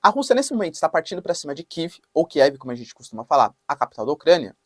A Rússia, nesse momento, está partindo para cima de Kiev, ou Kiev, como a gente costuma falar, a capital da Ucrânia.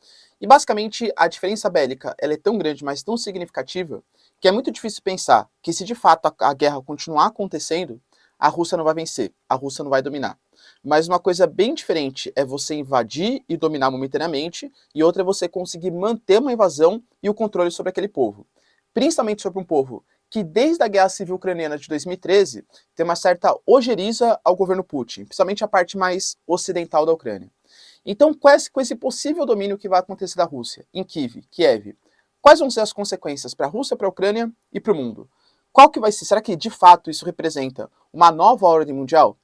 E, basicamente, a diferença bélica ela é tão grande, mas tão significativa, que é muito difícil pensar que se, de fato, a guerra continuar acontecendo, a Rússia não vai vencer, a Rússia não vai dominar. Mas uma coisa bem diferente é você invadir e dominar momentaneamente, e outra é você conseguir manter uma invasão e o controle sobre aquele povo. Principalmente sobre um povo que desde a Guerra Civil Ucraniana de 2013 tem uma certa ojeriza ao governo Putin, principalmente a parte mais ocidental da Ucrânia. Então, com esse possível domínio que vai acontecer da Rússia em Kiev, quais vão ser as consequências para a Rússia, para a Ucrânia e para o mundo? Qual que vai ser? Será que de fato isso representa uma nova ordem mundial?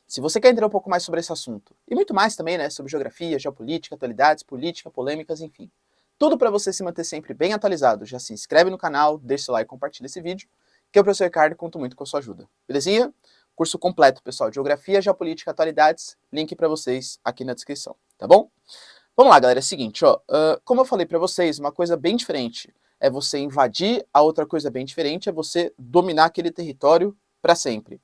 Se você quer entender um pouco mais sobre esse assunto, e muito mais também, né, sobre geografia, geopolítica, atualidades, política, polêmicas, enfim, tudo para você se manter sempre bem atualizado, já se inscreve no canal, deixa seu like e compartilha esse vídeo, que eu, professor Ricardo, conto muito com a sua ajuda. Belezinha? Curso completo, pessoal, de Geografia, Geopolítica, Atualidades, link para vocês aqui na descrição, tá bom? Vamos lá, galera, é o seguinte, ó, como eu falei para vocês, uma coisa bem diferente é você invadir, a outra coisa bem diferente é você dominar aquele território para sempre.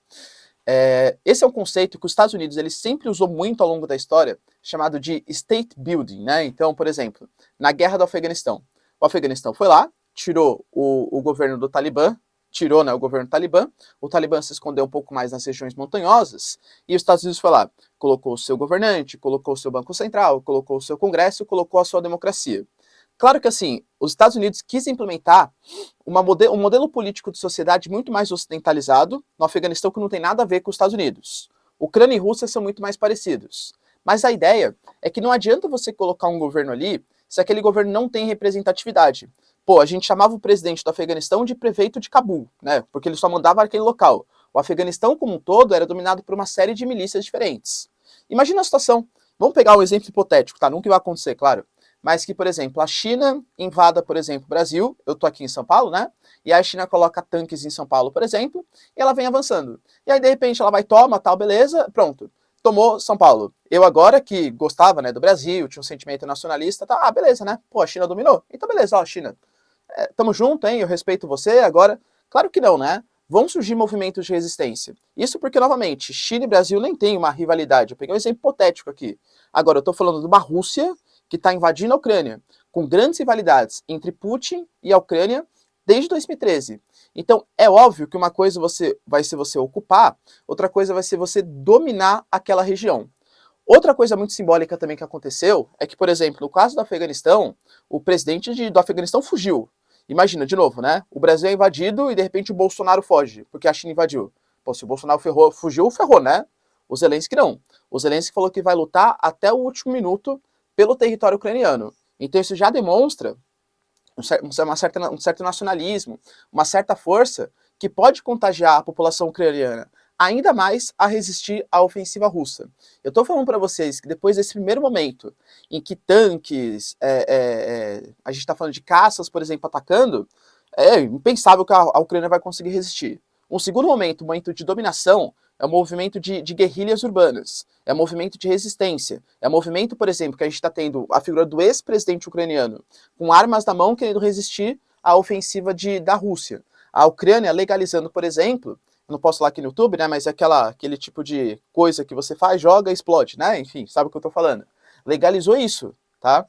Esse é um conceito que os Estados Unidos ele sempre usou muito ao longo da história, chamado de state building, né? Então, por exemplo, na guerra do Afeganistão, o Afeganistão foi lá, tirou o governo do Talibã, tirou, né, o governo Talibã, o Talibã se escondeu um pouco mais nas regiões montanhosas, e os Estados Unidos foi lá, colocou o seu governante, colocou o seu Banco Central, colocou o seu Congresso, colocou a sua democracia. Claro que assim, os Estados Unidos quis implementar um modelo político de sociedade muito mais ocidentalizado no Afeganistão que não tem nada a ver com os Estados Unidos. Ucrânia e Rússia são muito mais parecidos. Mas a ideia é que não adianta você colocar um governo ali se aquele governo não tem representatividade. Pô, a gente chamava o presidente do Afeganistão de prefeito de Cabul, né? Porque ele só mandava aquele local. O Afeganistão como um todo era dominado por uma série de milícias diferentes. Imagina a situação. Vamos pegar um exemplo hipotético, tá? Nunca vai acontecer, claro. Mas que, por exemplo, a China invada, por exemplo, o Brasil, eu tô aqui em São Paulo, né? E a China coloca tanques em São Paulo, por exemplo, e ela vem avançando. E aí, de repente, ela vai, toma, tal, beleza, pronto. Tomou São Paulo. Eu agora, que gostava, né, do Brasil, tinha um sentimento nacionalista, tá, beleza, né? Pô, a China dominou. Então, beleza, ó, China, tamo junto, hein, eu respeito você, agora... Claro que não, né? Vão surgir movimentos de resistência. Isso porque, novamente, China e Brasil nem têm uma rivalidade. Eu peguei um exemplo hipotético aqui. Agora, eu tô falando de uma Rússia que está invadindo a Ucrânia, com grandes rivalidades entre Putin e a Ucrânia desde 2013. Então, é óbvio que uma coisa vai ser você ocupar, outra coisa vai ser você dominar aquela região. Outra coisa muito simbólica também que aconteceu é que, por exemplo, no caso do Afeganistão, o presidente do Afeganistão fugiu. Imagina, de novo, né? O Brasil é invadido e, de repente, o Bolsonaro foge, porque a China invadiu. Pô, se o Bolsonaro fugiu, ferrou, né? O Zelensky não. O Zelensky falou que vai lutar até o último minuto pelo território ucraniano. Então isso já demonstra um certo nacionalismo, uma certa força que pode contagiar a população ucraniana ainda mais a resistir à ofensiva russa. Eu estou falando para vocês que depois desse primeiro momento, em que tanques, a gente está falando de caças, por exemplo, atacando, é impensável que a Ucrânia vai conseguir resistir. Um segundo momento, um momento de dominação, é um movimento de guerrilhas urbanas, é um movimento de resistência, é um movimento, por exemplo, que a gente está tendo a figura do ex-presidente ucraniano com armas na mão querendo resistir à ofensiva da Rússia. A Ucrânia legalizando, por exemplo, eu não posso falar aqui no YouTube, né, mas é aquele tipo de coisa que você faz, joga e explode, né, enfim, sabe o que eu estou falando. Legalizou isso, tá?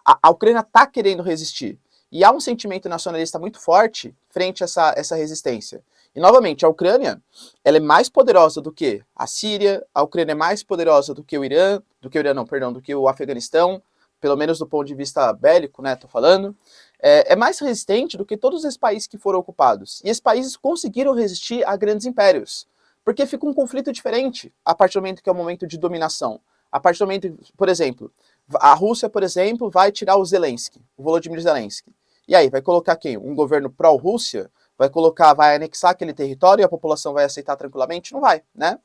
A Ucrânia está querendo resistir. E há um sentimento nacionalista muito forte frente a essa resistência. E, novamente, a Ucrânia ela é mais poderosa do que a Síria, a Ucrânia é mais poderosa do que o Irã, do que o Afeganistão, pelo menos do ponto de vista bélico, né, tô falando. É mais resistente do que todos esses países que foram ocupados. E esses países conseguiram resistir a grandes impérios, porque fica um conflito diferente a partir do momento que é o momento de dominação. A partir do momento, por exemplo, a Rússia, por exemplo, vai tirar o Zelensky, o Volodymyr Zelensky. E aí, vai colocar quem? Um governo pró-Rússia? Vai anexar aquele território e a população vai aceitar tranquilamente? Não vai, né?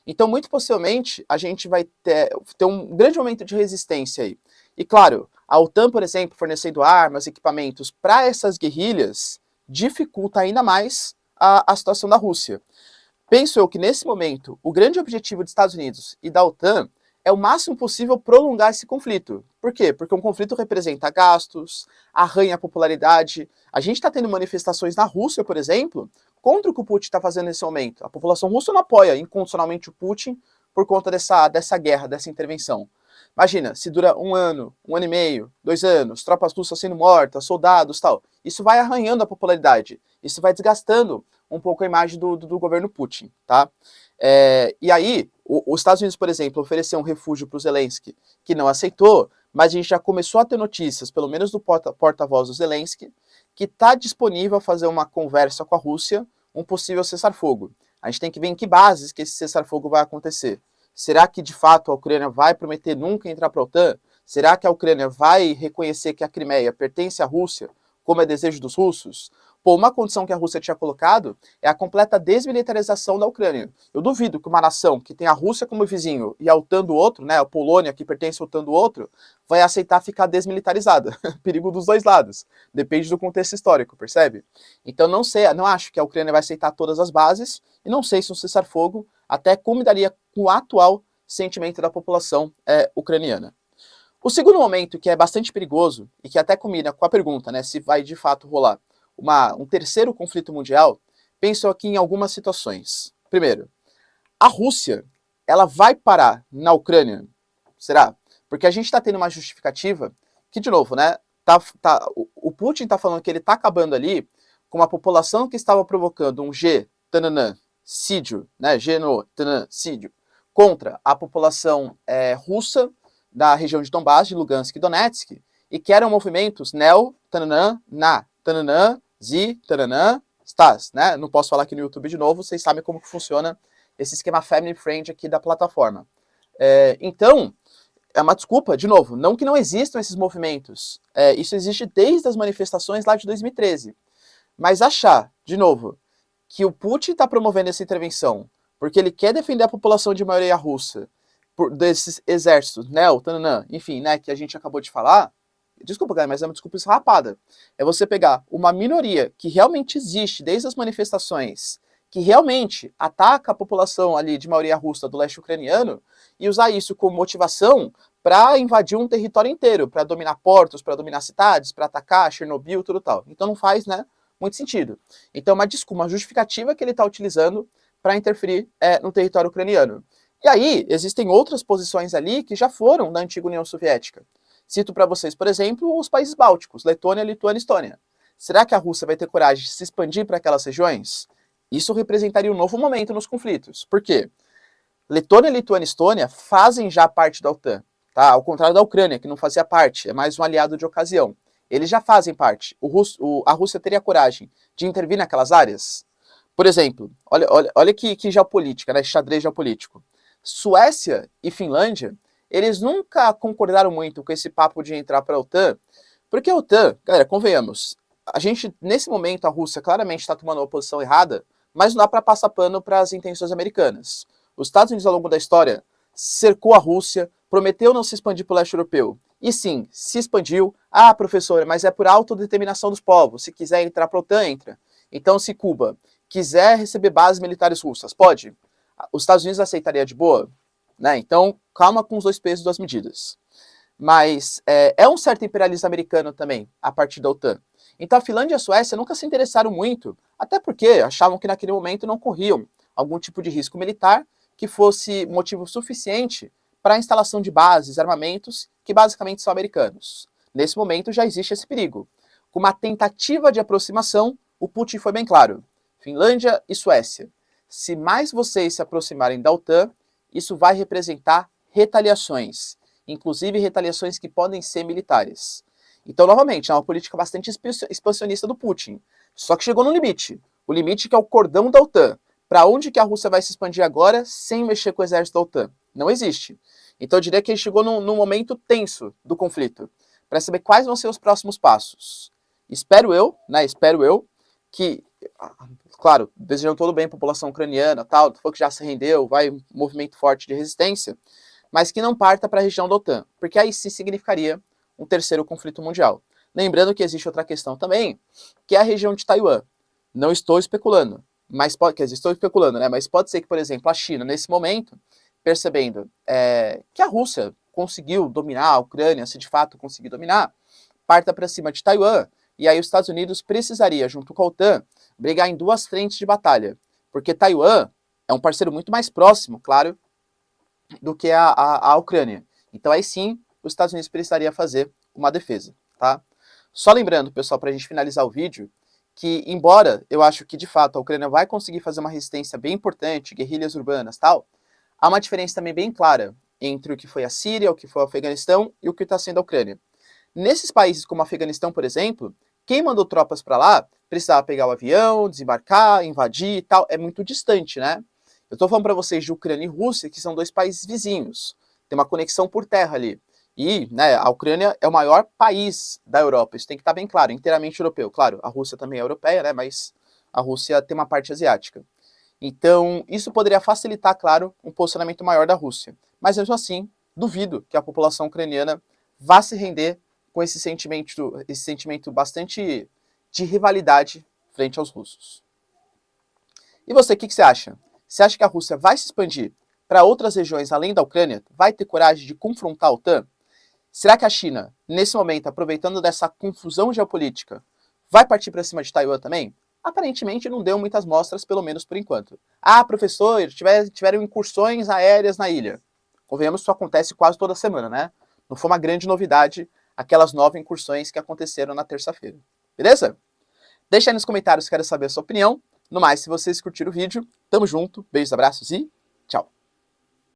Então, muito possivelmente, a gente vai ter um grande momento de resistência aí. E, claro, a OTAN, por exemplo, fornecendo armas, equipamentos para essas guerrilhas, dificulta ainda mais a situação da Rússia. Penso eu que, nesse momento, o grande objetivo dos Estados Unidos e da OTAN é o máximo possível prolongar esse conflito. Por quê? Porque um conflito representa gastos, arranha a popularidade. A gente está tendo manifestações na Rússia, por exemplo, contra o que o Putin está fazendo nesse momento. A população russa não apoia incondicionalmente o Putin por conta dessa guerra, dessa intervenção. Imagina, se dura um ano e meio, 2 anos, tropas russas sendo mortas, soldados, tal. Isso vai arranhando a popularidade, isso vai desgastando um pouco a imagem do governo Putin, tá? E aí, os Estados Unidos, por exemplo, ofereceu um refúgio para o Zelensky, que não aceitou, mas a gente já começou a ter notícias, pelo menos do porta-voz do Zelensky, que está disponível a fazer uma conversa com a Rússia, um possível cessar-fogo. A gente tem que ver em que bases que esse cessar-fogo vai acontecer. Será que, de fato, a Ucrânia vai prometer nunca entrar para a OTAN? Será que a Ucrânia vai reconhecer que a Crimeia pertence à Rússia, como é desejo dos russos? Pô, uma condição que a Rússia tinha colocado é a completa desmilitarização da Ucrânia. Eu duvido que uma nação que tem a Rússia como vizinho e a OTAN do outro, né, a Polônia que pertence à OTAN do outro, vai aceitar ficar desmilitarizada. Perigo dos dois lados. Depende do contexto histórico, percebe? Então não acho que a Ucrânia vai aceitar todas as bases e não sei se um cessar-fogo até combinaria com o atual sentimento da população ucraniana. O segundo momento, que é bastante perigoso e que até combina com a pergunta, né, se vai de fato rolar um terceiro conflito mundial, penso aqui em algumas situações. Primeiro, a Rússia, ela vai parar na Ucrânia? Será? Porque a gente está tendo uma justificativa que, de novo, né, o Putin está falando que ele está acabando ali com uma população que estava provocando um genocídio, né, genocídio, contra a população russa da região de Donbass, de Lugansk e Donetsk, e que eram movimentos Stas, né? Não posso falar aqui no YouTube de novo, vocês sabem como que funciona esse esquema family friend aqui da plataforma. Então, é uma desculpa, de novo, não que não existam esses movimentos, isso existe desde as manifestações lá de 2013, mas achar, de novo, que o Putin está promovendo essa intervenção porque ele quer defender a população de maioria russa desses exércitos, né, enfim, né, que a gente acabou de falar. Desculpa, galera, mas é uma desculpa esfarrapada. É você pegar uma minoria que realmente existe desde as manifestações, que realmente ataca a população ali de maioria russa do leste ucraniano, e usar isso como motivação para invadir um território inteiro, para dominar portos, para dominar cidades, para atacar Chernobyl, tudo tal. Então não faz, né, muito sentido. Então uma desculpa, uma justificativa que ele está utilizando para interferir no território ucraniano. E aí existem outras posições ali que já foram da antiga União Soviética. Cito para vocês, por exemplo, os países bálticos, Letônia, Lituânia e Estônia. Será que a Rússia vai ter coragem de se expandir para aquelas regiões? Isso representaria um novo momento nos conflitos. Por quê? Letônia, Lituânia e Estônia fazem já parte da OTAN, tá? Ao contrário da Ucrânia, que não fazia parte, é mais um aliado de ocasião. Eles já fazem parte. A Rússia teria coragem de intervir naquelas áreas? Por exemplo, olha que geopolítica, né? Xadrez geopolítico. Suécia e Finlândia, eles nunca concordaram muito com esse papo de entrar para a OTAN, porque a OTAN, galera, convenhamos, a gente, nesse momento, a Rússia claramente está tomando uma posição errada, mas não dá para passar pano para as intenções americanas. Os Estados Unidos, ao longo da história, cercou a Rússia, prometeu não se expandir para o leste europeu. E sim, se expandiu. Ah, professora, mas é por autodeterminação dos povos. Se quiser entrar para a OTAN, entra. Então, se Cuba quiser receber bases militares russas, pode? Os Estados Unidos aceitaria de boa? Né? Então, calma com os dois pesos e duas medidas. Mas é um certo imperialismo americano também, a partir da OTAN. Então a Finlândia e a Suécia nunca se interessaram muito, até porque achavam que naquele momento não corriam algum tipo de risco militar que fosse motivo suficiente para a instalação de bases, armamentos, que basicamente são americanos. Nesse momento já existe esse perigo. Com uma tentativa de aproximação, o Putin foi bem claro. Finlândia e Suécia, se mais vocês se aproximarem da OTAN, isso vai representar retaliações, inclusive retaliações que podem ser militares. Então, novamente, é uma política bastante expansionista do Putin. Só que chegou no limite. O limite que é o cordão da OTAN. Para onde que a Rússia vai se expandir agora sem mexer com o exército da OTAN? Não existe. Então eu diria que ele chegou num momento tenso do conflito, para saber quais vão ser os próximos passos. Espero eu, que, claro, desejando todo bem a população ucraniana, tal, que já se rendeu, vai um movimento forte de resistência, mas que não parta para a região da OTAN, porque aí sim significaria um terceiro conflito mundial. Lembrando que existe outra questão também, que é a região de Taiwan. Não estou especulando, mas estou especulando, né? Mas pode ser que, por exemplo, a China, nesse momento, percebendo que a Rússia conseguiu dominar a Ucrânia, se de fato conseguir dominar, parta para cima de Taiwan, e aí os Estados Unidos precisaria, junto com a OTAN, brigar em duas frentes de batalha, porque Taiwan é um parceiro muito mais próximo, claro, do que a Ucrânia. Então aí sim, os Estados Unidos precisaria fazer uma defesa, tá? Só lembrando, pessoal, para a gente finalizar o vídeo, que embora eu acho que de fato a Ucrânia vai conseguir fazer uma resistência bem importante, guerrilhas urbanas e tal, há uma diferença também bem clara entre o que foi a Síria, o que foi o Afeganistão e o que está sendo a Ucrânia. Nesses países como o Afeganistão, por exemplo, quem mandou tropas para lá precisava pegar o avião, desembarcar, invadir e tal, é muito distante, né? Eu estou falando para vocês de Ucrânia e Rússia, que são dois países vizinhos, tem uma conexão por terra ali. E né, a Ucrânia é o maior país da Europa, isso tem que estar bem claro, inteiramente europeu. Claro, a Rússia também é europeia, né, mas a Rússia tem uma parte asiática. Então, isso poderia facilitar, claro, um posicionamento maior da Rússia. Mas mesmo assim, duvido que a população ucraniana vá se render com esse sentimento bastante de rivalidade frente aos russos. E você, o que você acha? Você acha que a Rússia vai se expandir para outras regiões além da Ucrânia? Vai ter coragem de confrontar a OTAN? Será que a China, nesse momento, aproveitando dessa confusão geopolítica, vai partir para cima de Taiwan também? Aparentemente não deu muitas mostras, pelo menos por enquanto. Ah, professor, tiveram incursões aéreas na ilha. Convenhamos que isso acontece quase toda semana, né? Não foi uma grande novidade aquelas 9 incursões que aconteceram na terça-feira. Beleza? Deixa aí nos comentários, quero saber a sua opinião. No mais, se vocês curtiram o vídeo, tamo junto, beijos, abraços e tchau!